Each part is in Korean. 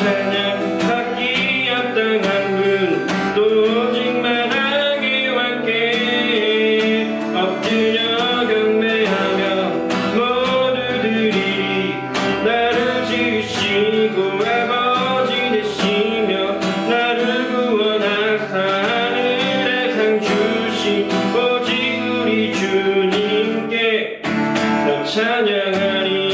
찬양 받기 합당한 분 또 오직 만하게 왔게 엎드려 경배하며 모두들이 나를 지으시고 아버지 되시며 나를 구원하사 하늘에 상 주신 오직 우리 주님께 더 찬양하리.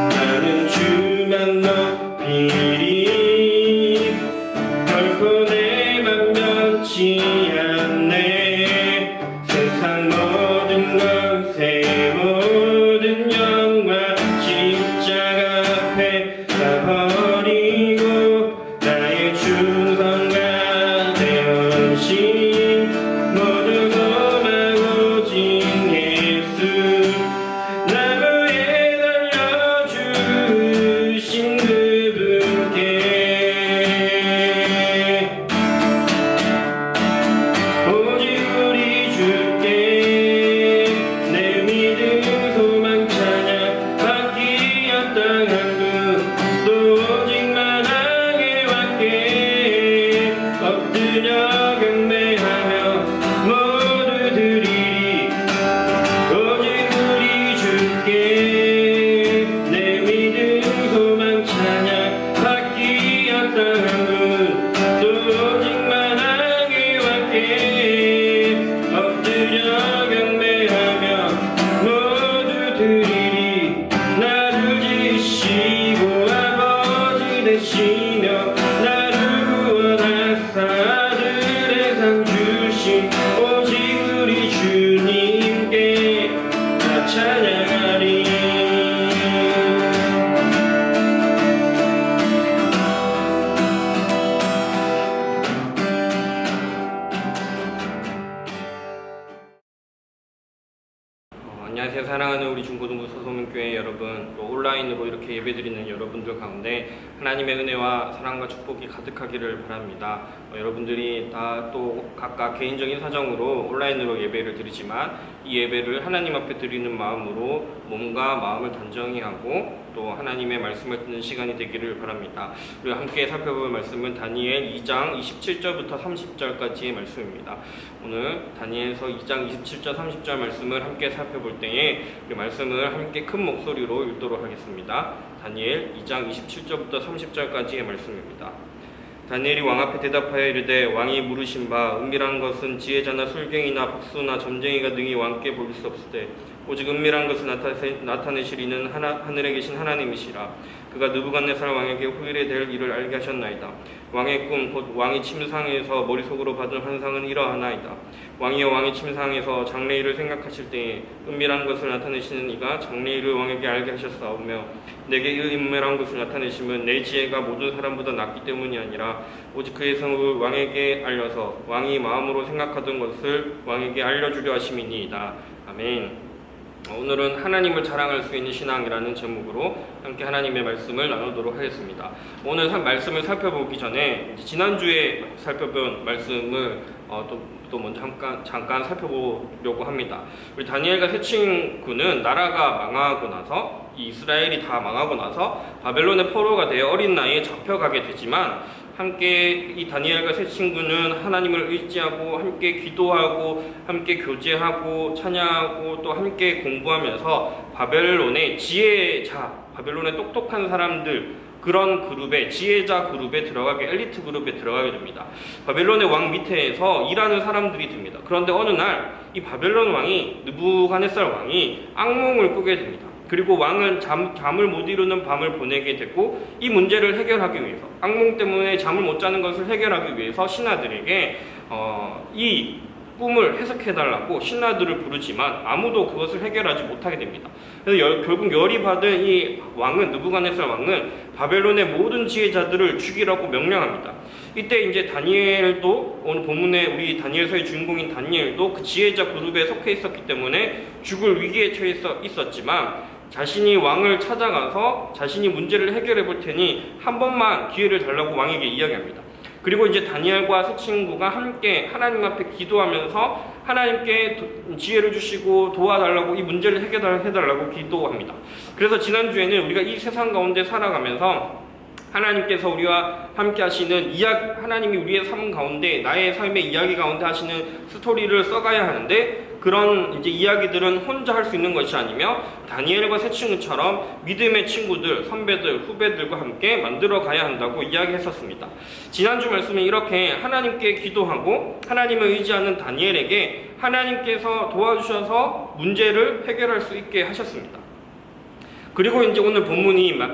나는 주만 높이리 결코 내 맘 변치 않네. 세상 모든 것에 모든 영광 십자가 앞에 다 버리고 나의 충성과 대언신 모두 소망 오직 예수 나무에 달려주신 그분께 오직 우리 주께 내 믿음 소망 찬양 받기 합당한 분 또 오직 만하게 왔게 엎드려 경배하며 모두 드리리. 오직 우리 주께 내 믿음 소망 찬양 받기 합당한 분 또 오직 만하게 왔게 엎드려 경배하며 모두 드리리. 나를 지으시고 아버지 되시며 나를 구원하사 하늘에 상 주신 오직 우리 주님께 다 찬양하리. 안녕하세요. 사랑하는 우리 중고등부 소소문교회 여러분, 또 온라인으로 이렇게 예배드리는 여러분들 가운데 하나님의 은혜와 사랑과 축복이 가득하기를 바랍니다. 여러분들이 다 또 각각 개인적인 사정으로 온라인으로 예배를 드리지만 이 예배를 하나님 앞에 드리는 마음으로 몸과 마음을 단정히 하고 또 하나님의 말씀을 듣는 시간이 되기를 바랍니다. 우리가 함께 살펴볼 말씀은 다니엘 2장 27절부터 30절까지의 말씀입니다. 오늘 다니엘서 2장 27절 30절 말씀을 함께 살펴볼 때에 그 말씀을 함께 큰 목소리로 읽도록 하겠습니다. 다니엘 2장 27절부터 30절까지의 말씀입니다. 다니엘이 왕 앞에 대답하여 이르되 왕이 물으신 바 은밀한 것은 지혜자나 술갱이나 박수나 점쟁이가 능히 왕께 보일 수 없으되 오직 은밀한 것을 나타내시리는 하늘에 계신 하나님이시라. 그가 느부갓네살 왕에게 후일에 될 일을 알게 하셨나이다. 왕의 꿈 곧 왕이 침상에서 머릿속으로 받은 환상은 이러하나이다. 왕이여 왕이 침상에서 장래일을 생각하실 때에 은밀한 것을 나타내시는 이가 장래일을 왕에게 알게 하셨사오며 내게 이 은밀한 것을 나타내심은 내 지혜가 모든 사람보다 낫기 때문이 아니라 오직 그의 성을 왕에게 알려서 왕이 마음으로 생각하던 것을 왕에게 알려주려 하심이니이다. 아멘. 오늘은 하나님을 자랑할 수 있는 신앙이라는 제목으로 함께 하나님의 말씀을 나누도록 하겠습니다. 오늘 말씀을 살펴보기 전에 지난주에 살펴본 말씀을 또 먼저 잠깐 살펴보려고 합니다. 우리 다니엘과 세 친구는 나라가 망하고 나서 이 이스라엘이 다 망하고 나서 바벨론의 포로가 되어 어린 나이에 잡혀가게 되지만 함께 이 다니엘과 세 친구는 하나님을 의지하고 함께 기도하고 함께 교제하고 찬양하고 또 함께 공부하면서 바벨론의 지혜자, 바벨론의 똑똑한 사람들 그런 그룹에 지혜자 그룹에 들어가게 엘리트 그룹에 들어가게 됩니다. 바벨론의 왕 밑에서 일하는 사람들이 됩니다. 그런데 어느 날 이 바벨론 왕이 느부갓네살 왕이 악몽을 꾸게 됩니다. 그리고 왕은 잠을 못 이루는 밤을 보내게 되고 이 문제를 해결하기 위해서 악몽 때문에 잠을 못 자는 것을 해결하기 위해서 신하들에게 이 꿈을 해석해달라고 신하들을 부르지만 아무도 그것을 해결하지 못하게 됩니다. 그래서 결국 열이 받은 이 왕은 느부갓네살 왕은 바벨론의 모든 지혜자들을 죽이라고 명령합니다. 이때 이제 다니엘도 오늘 본문에 우리 다니엘서의 주인공인 다니엘도 그 지혜자 그룹에 속해 있었기 때문에 죽을 위기에 처해 있었지만 자신이 왕을 찾아가서 자신이 문제를 해결해 볼 테니 한 번만 기회를 달라고 왕에게 이야기합니다. 그리고 이제 다니엘과 세 친구가 함께 하나님 앞에 기도하면서 하나님께 지혜를 주시고 도와달라고, 이 문제를 해달라고 기도합니다. 그래서 지난주에는 우리가 이 세상 가운데 살아가면서 하나님께서 우리와 함께 하시는 이야기, 하나님이 우리의 삶 가운데, 나의 삶의 이야기 가운데 하시는 스토리를 써가야 하는데, 그런 이제 이야기들은 혼자 할 수 있는 것이 아니며 다니엘과 세 친구처럼 믿음의 친구들, 선배들, 후배들과 함께 만들어 가야 한다고 이야기했었습니다. 지난주 말씀은 이렇게 하나님께 기도하고 하나님을 의지하는 다니엘에게 하나님께서 도와주셔서 문제를 해결할 수 있게 하셨습니다. 그리고 이제 오늘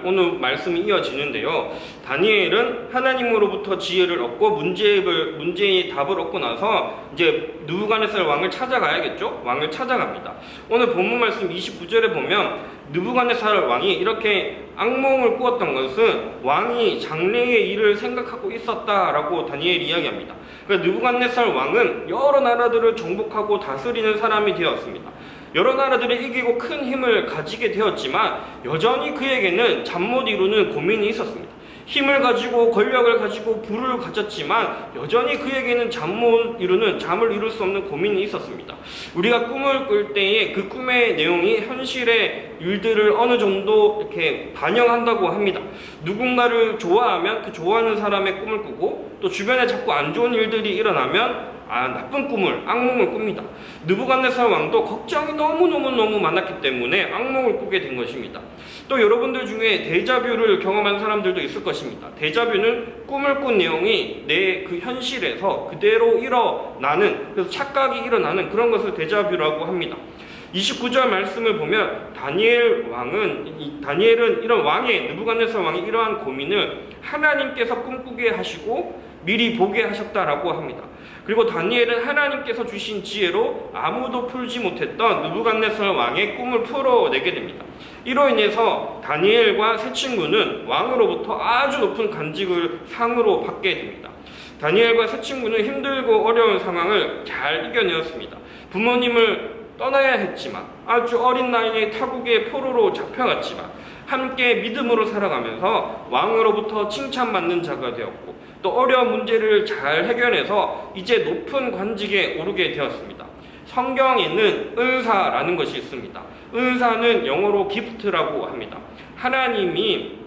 오늘 말씀이 이어지는데요. 다니엘은 하나님으로부터 지혜를 얻고 문제의 답을 얻고 나서 이제 느부갓네살 왕을 찾아가야겠죠? 왕을 찾아갑니다. 오늘 본문 말씀 29절에 보면 느부갓네살 왕이 이렇게 악몽을 꾸었던 것은 왕이 장래의 일을 생각하고 있었다라고 다니엘이 이야기합니다. 그러니까 느부갓네살 왕은 여러 나라들을 정복하고 다스리는 사람이 되었습니다. 여러 나라들을 이기고 큰 힘을 가지게 되었지만 여전히 그에게는 잠 못 이루는 고민이 있었습니다. 힘을 가지고 권력을 가지고 부를 가졌지만 여전히 그에게는 잠을 이룰 수 없는 고민이 있었습니다. 우리가 꿈을 꿀 때에 그 꿈의 내용이 현실의 일들을 어느 정도 이렇게 반영한다고 합니다. 누군가를 좋아하면 그 좋아하는 사람의 꿈을 꾸고, 또 주변에 자꾸 안 좋은 일들이 일어나면 나쁜 꿈을, 악몽을 꿉니다. 느부갓네살 왕도 걱정이 너무 많았기 때문에 악몽을 꾸게 된 것입니다. 또 여러분들 중에 데자뷰를 경험한 사람들도 있을 것입니다. 데자뷰는 꿈을 꾼 내용이 내 그 현실에서 그대로 일어나는, 그래서 착각이 일어나는 그런 것을 데자뷰라고 합니다. 29절 말씀을 보면 다니엘은 이런 느부갓네살 왕의 이러한 고민을 하나님께서 꿈꾸게 하시고 미리 보게 하셨다라고 합니다. 그리고 다니엘은 하나님께서 주신 지혜로 아무도 풀지 못했던 느부갓네살 왕의 꿈을 풀어내게 됩니다. 이로 인해서 다니엘과 세 친구는 왕으로부터 아주 높은 간직을 상으로 받게 됩니다. 다니엘과 세 친구는 힘들고 어려운 상황을 잘 이겨내었습니다. 부모님을 떠나야 했지만, 아주 어린 나이에 타국의 포로로 잡혀갔지만 함께 믿음으로 살아가면서 왕으로부터 칭찬받는 자가 되었고, 또 어려운 문제를 잘 해결해서 이제 높은 관직에 오르게 되었습니다. 성경에는 은사라는 것이 있습니다. 은사는 영어로 gift라고 합니다. 하나님을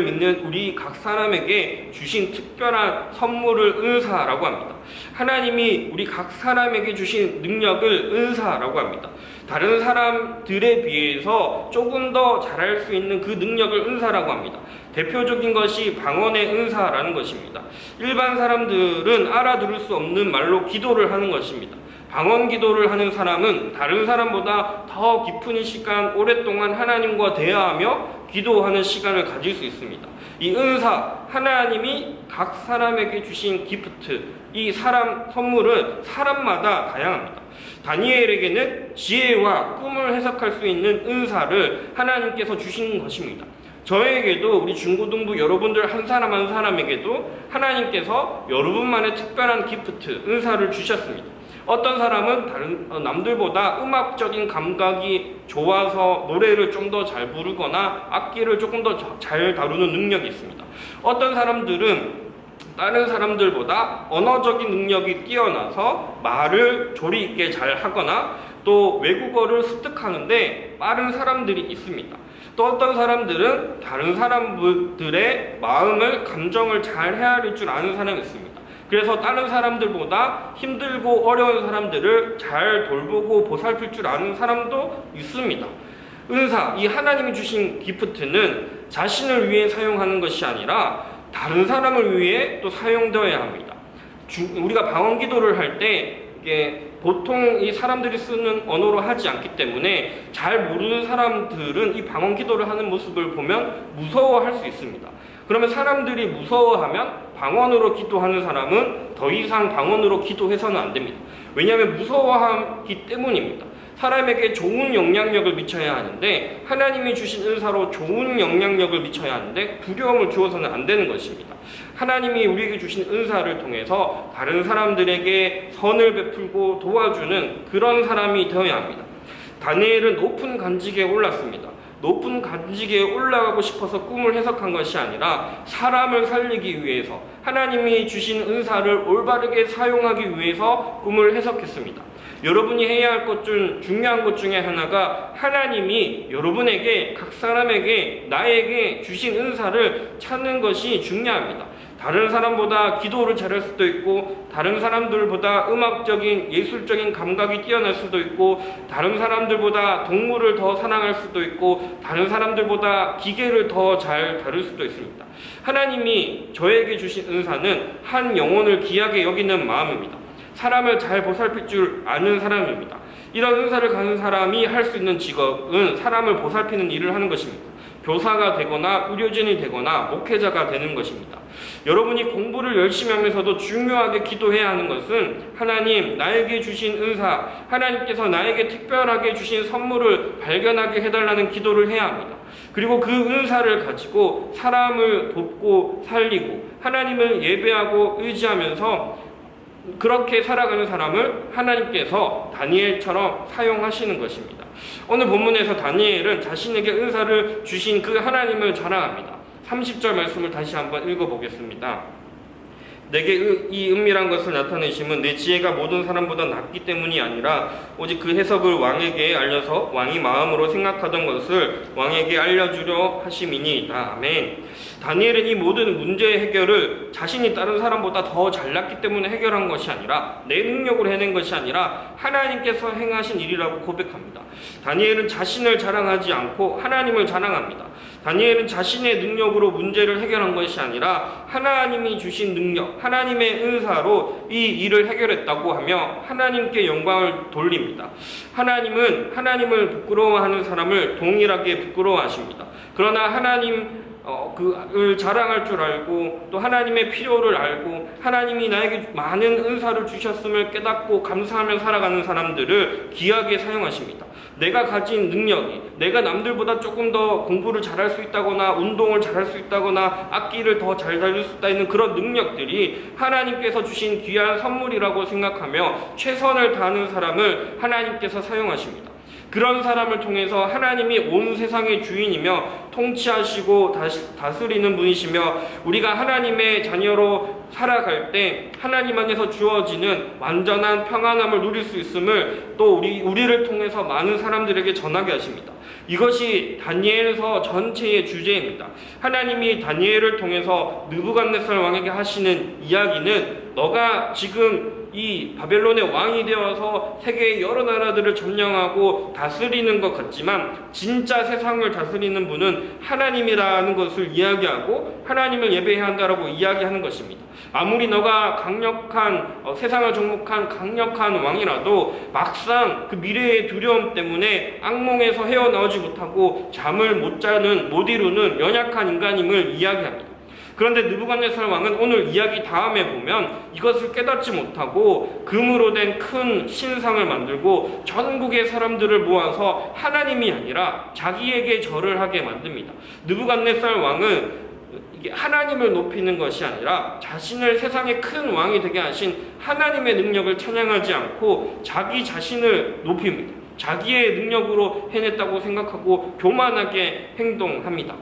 믿는 우리 각 사람에게 주신 특별한 선물을 은사라고 합니다. 하나님이 우리 각 사람에게 주신 능력을 은사라고 합니다. 다른 사람들에 비해서 조금 더 잘할 수 있는 그 능력을 은사라고 합니다. 대표적인 것이 방언의 은사라는 것입니다. 일반 사람들은 알아들을 수 없는 말로 기도를 하는 것입니다. 방언 기도를 하는 사람은 다른 사람보다 더 깊은 시간, 오랫동안 하나님과 대화하며 기도하는 시간을 가질 수 있습니다. 이 은사, 하나님이 각 사람에게 주신 기프트, 이 선물은 사람마다 다양합니다. 다니엘에게는 지혜와 꿈을 해석할 수 있는 은사를 하나님께서 주신 것입니다. 저에게도, 우리 중고등부 여러분들 한 사람 한 사람에게도 하나님께서 여러분만의 특별한 기프트, 은사를 주셨습니다. 어떤 사람은 남들보다 음악적인 감각이 좋아서 노래를 좀 더 잘 부르거나 악기를 조금 더 잘 다루는 능력이 있습니다. 어떤 사람들은 다른 사람들보다 언어적인 능력이 뛰어나서 말을 조리 있게 잘 하거나 또 외국어를 습득하는데 빠른 사람들이 있습니다. 또 어떤 사람들은 다른 사람들의 마음을, 감정을 잘 헤아릴 줄 아는 사람이 있습니다. 그래서 다른 사람들보다 힘들고 어려운 사람들을 잘 돌보고 보살필 줄 아는 사람도 있습니다. 은사, 이 하나님이 주신 기프트는 자신을 위해 사용하는 것이 아니라 다른 사람을 위해 또 사용되어야 합니다. 우리가 방언 기도를 할 때 이게 보통 이 사람들이 쓰는 언어로 하지 않기 때문에 잘 모르는 사람들은 이 방언 기도를 하는 모습을 보면 무서워할 수 있습니다. 그러면 사람들이 무서워하면 방언으로 기도하는 사람은 더 이상 방언으로 기도해서는 안 됩니다. 왜냐하면 무서워하기 때문입니다. 사람에게 좋은 영향력을 미쳐야 하는데, 하나님이 주신 은사로 좋은 영향력을 미쳐야 하는데 두려움을 주어서는 안 되는 것입니다. 하나님이 우리에게 주신 은사를 통해서 다른 사람들에게 선을 베풀고 도와주는 그런 사람이 되어야 합니다. 다니엘은 높은 관직에 올랐습니다. 높은 간직에 올라가고 싶어서 꿈을 해석한 것이 아니라 사람을 살리기 위해서, 하나님이 주신 은사를 올바르게 사용하기 위해서 꿈을 해석했습니다. 여러분이 해야 할 것 중 중요한 것 중에 하나가 하나님이 여러분에게, 각 사람에게, 나에게 주신 은사를 찾는 것이 중요합니다. 다른 사람보다 기도를 잘할 수도 있고, 다른 사람들보다 음악적인, 예술적인 감각이 뛰어날 수도 있고, 다른 사람들보다 동물을 더 사랑할 수도 있고, 다른 사람들보다 기계를 더 잘 다룰 수도 있습니다. 하나님이 저에게 주신 은사는 한 영혼을 귀하게 여기는 마음입니다. 사람을 잘 보살필 줄 아는 사람입니다. 이런 은사를 가진 사람이 할 수 있는 직업은 사람을 보살피는 일을 하는 것입니다. 교사가 되거나 의료진이 되거나 목회자가 되는 것입니다. 여러분이 공부를 열심히 하면서도 중요하게 기도해야 하는 것은 하나님, 나에게 주신 은사, 하나님께서 나에게 특별하게 주신 선물을 발견하게 해달라는 기도를 해야 합니다. 그리고 그 은사를 가지고 사람을 돕고 살리고 하나님을 예배하고 의지하면서 그렇게 살아가는 사람을 하나님께서 다니엘처럼 사용하시는 것입니다. 오늘 본문에서 다니엘은 자신에게 은사를 주신 그 하나님을 자랑합니다. 30절 말씀을 다시 한번 읽어보겠습니다. 내게 이 은밀한 것을 나타내심은 내 지혜가 모든 사람보다 낫기 때문이 아니라 오직 그 해석을 왕에게 알려서 왕이 마음으로 생각하던 것을 왕에게 알려주려 하심이니이다. 아멘. 다니엘은 이 모든 문제의 해결을 자신이 다른 사람보다 더 잘났기 때문에 해결한 것이 아니라, 내 능력으로 해낸 것이 아니라 하나님께서 행하신 일이라고 고백합니다. 다니엘은 자신을 자랑하지 않고 하나님을 자랑합니다. 다니엘은 자신의 능력으로 문제를 해결한 것이 아니라 하나님이 주신 능력, 하나님의 은사로 이 일을 해결했다고 하며 하나님께 영광을 돌립니다. 하나님은 하나님을 부끄러워하는 사람을 동일하게 부끄러워하십니다. 그러나 그를 자랑할 줄 알고, 또 하나님의 필요를 알고, 하나님이 나에게 많은 은사를 주셨음을 깨닫고 감사하며 살아가는 사람들을 귀하게 사용하십니다. 내가 가진 능력이, 내가 남들보다 조금 더 공부를 잘할 수 있다거나 운동을 잘할 수 있다거나 악기를 더 잘 다룰 수 있다는 그런 능력들이 하나님께서 주신 귀한 선물이라고 생각하며 최선을 다하는 사람을 하나님께서 사용하십니다. 그런 사람을 통해서 하나님이 온 세상의 주인이며 통치하시고 다스리는 분이시며, 우리가 하나님의 자녀로 살아갈 때 하나님 안에서 주어지는 완전한 평안함을 누릴 수 있음을 또 우리를 통해서 많은 사람들에게 전하게 하십니다. 이것이 다니엘서 전체의 주제입니다. 하나님이 다니엘을 통해서 느부갓네살 왕에게 하시는 이야기는, 너가 지금 이 바벨론의 왕이 되어서 세계의 여러 나라들을 점령하고 다스리는 것 같지만 진짜 세상을 다스리는 분은 하나님이라는 것을 이야기하고 하나님을 예배해야 한다라고 이야기하는 것입니다. 아무리 너가 강력한 세상을 정복한 강력한 왕이라도 막상 그 미래의 두려움 때문에 악몽에서 헤어나오지 못하고 잠을 못 자는, 못 이루는 연약한 인간임을 이야기합니다. 그런데 느부갓네살 왕은 오늘 이야기 다음에 보면 이것을 깨닫지 못하고 금으로 된 큰 신상을 만들고 전국의 사람들을 모아서 하나님이 아니라 자기에게 절을 하게 만듭니다. 느부갓네살 왕은 하나님을 높이는 것이 아니라 자신을 세상의 큰 왕이 되게 하신 하나님의 능력을 찬양하지 않고 자기 자신을 높입니다. 자기의 능력으로 해냈다고 생각하고 교만하게 행동합니다.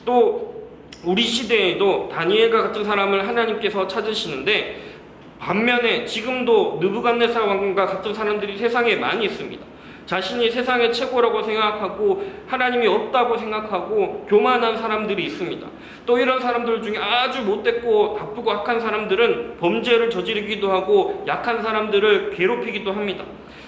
또 우리 시대에도 다니엘과 같은 사람을 하나님께서 찾으시는데, 반면에 지금도 느부갓네살 왕과 같은 사람들이 세상에 많이 있습니다. 자신이 세상의 최고라고 생각하고 하나님이 없다고 생각하고 교만한 사람들이 있습니다. 또 이런 사람들 중에 아주 못됐고 나쁘고 악한 사람들은 범죄를 저지르기도 하고 약한 사람들을 괴롭히기도 합니다.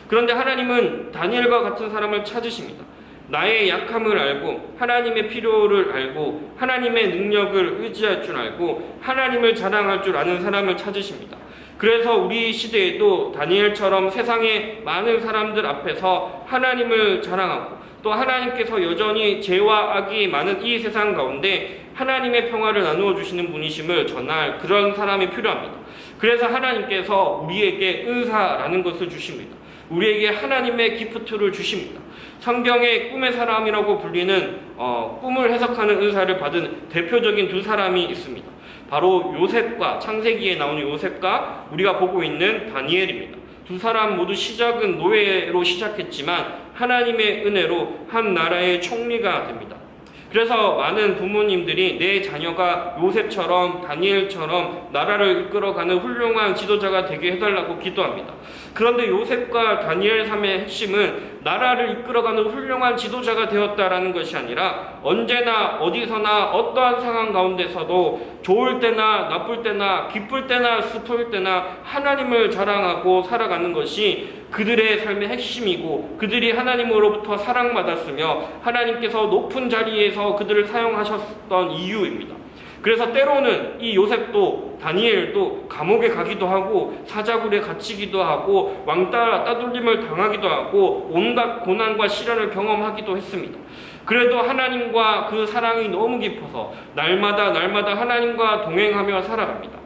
그런데 하나님은 다니엘과 같은 사람을 찾으십니다. 나의 약함을 알고 하나님의 필요를 알고 하나님의 능력을 의지할 줄 알고 하나님을 자랑할 줄 아는 사람을 찾으십니다. 그래서 우리 시대에도 다니엘처럼 세상의 많은 사람들 앞에서 하나님을 자랑하고, 또 하나님께서 여전히 죄와 악이 많은 이 세상 가운데 하나님의 평화를 나누어 주시는 분이심을 전할 그런 사람이 필요합니다. 그래서 하나님께서 우리에게 은사라는 것을 주십니다. 우리에게 하나님의 기프트를 주십니다. 성경의 꿈의 사람이라고 불리는 꿈을 해석하는 은사를 받은 대표적인 두 사람이 있습니다. 바로 요셉과, 창세기에 나오는 요셉과 우리가 보고 있는 다니엘입니다. 두 사람 모두 시작은 노예로 시작했지만 하나님의 은혜로 한 나라의 총리가 됩니다. 그래서 많은 부모님들이 내 자녀가 요셉처럼 다니엘처럼 나라를 이끌어가는 훌륭한 지도자가 되게 해달라고 기도합니다. 그런데 요셉과 다니엘 삶의 핵심은 나라를 이끌어가는 훌륭한 지도자가 되었다라는 것이 아니라 언제나 어디서나 어떠한 상황 가운데서도 좋을 때나 나쁠 때나 기쁠 때나 슬플 때나 하나님을 자랑하고 살아가는 것이 그들의 삶의 핵심이고 그들이 하나님으로부터 사랑받았으며 하나님께서 높은 자리에서 그들을 사용하셨던 이유입니다. 그래서 때로는 이 요셉도 다니엘도 감옥에 가기도 하고 사자굴에 갇히기도 하고 왕따 따돌림을 당하기도 하고 온갖 고난과 시련을 경험하기도 했습니다. 그래도 하나님과 그 사랑이 너무 깊어서 날마다 하나님과 동행하며 살아갑니다.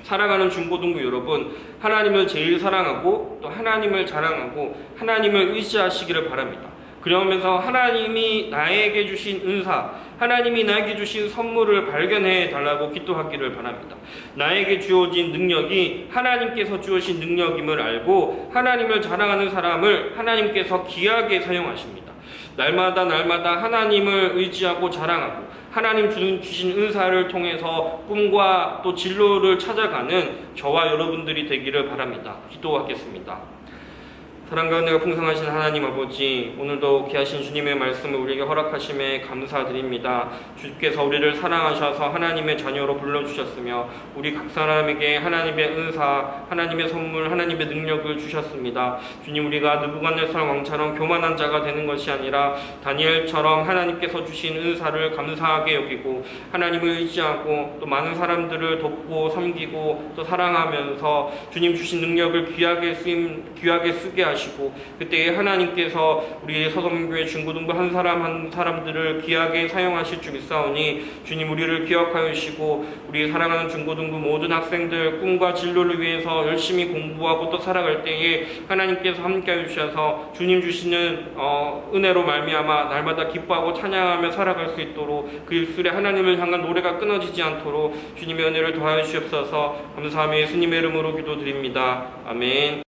살아가는 중고등부 여러분, 하나님을 제일 사랑하고 또 하나님을 자랑하고 하나님을 의지하시기를 바랍니다. 그러면서 하나님이 나에게 주신 은사, 하나님이 나에게 주신 선물을 발견해 달라고 기도하기를 바랍니다. 나에게 주어진 능력이 하나님께서 주어진 능력임을 알고 하나님을 자랑하는 사람을 하나님께서 귀하게 사용하십니다. 날마다 하나님을 의지하고 자랑하고 하나님 주신 은사를 통해서 꿈과 또 진로를 찾아가는 저와 여러분들이 되기를 바랍니다. 기도하겠습니다. 사랑과 은혜가 풍성하신 하나님 아버지, 오늘도 귀하신 주님의 말씀을 우리에게 허락하심에 감사드립니다. 주께서 우리를 사랑하셔서 하나님의 자녀로 불러주셨으며 우리 각 사람에게 하나님의 은사, 하나님의 선물, 하나님의 능력을 주셨습니다. 주님, 우리가 느부갓네살 왕처럼 교만한 자가 되는 것이 아니라 다니엘처럼 하나님께서 주신 은사를 감사하게 여기고 하나님을 의지하고 또 많은 사람들을 돕고 섬기고 또 사랑하면서 주님 주신 능력을 귀하게 쓰게 하시고 그때 하나님께서 우리 서서민교회 중고등부 한 사람들을 귀하게 사용하실 줄 믿사오니 주님 우리를 기억하여 주시고 우리 사랑하는 중고등부 모든 학생들 꿈과 진로를 위해서 열심히 공부하고 또 살아갈 때에 하나님께서 함께하여 주셔서 주님 주시는 은혜로 말미암아 날마다 기뻐하고 찬양하며 살아갈 수 있도록 그 입술에 하나님을 향한 노래가 끊어지지 않도록 주님의 은혜를 더하여 주시옵소서. 감사하며 예수님의 이름으로 기도드립니다. 아멘.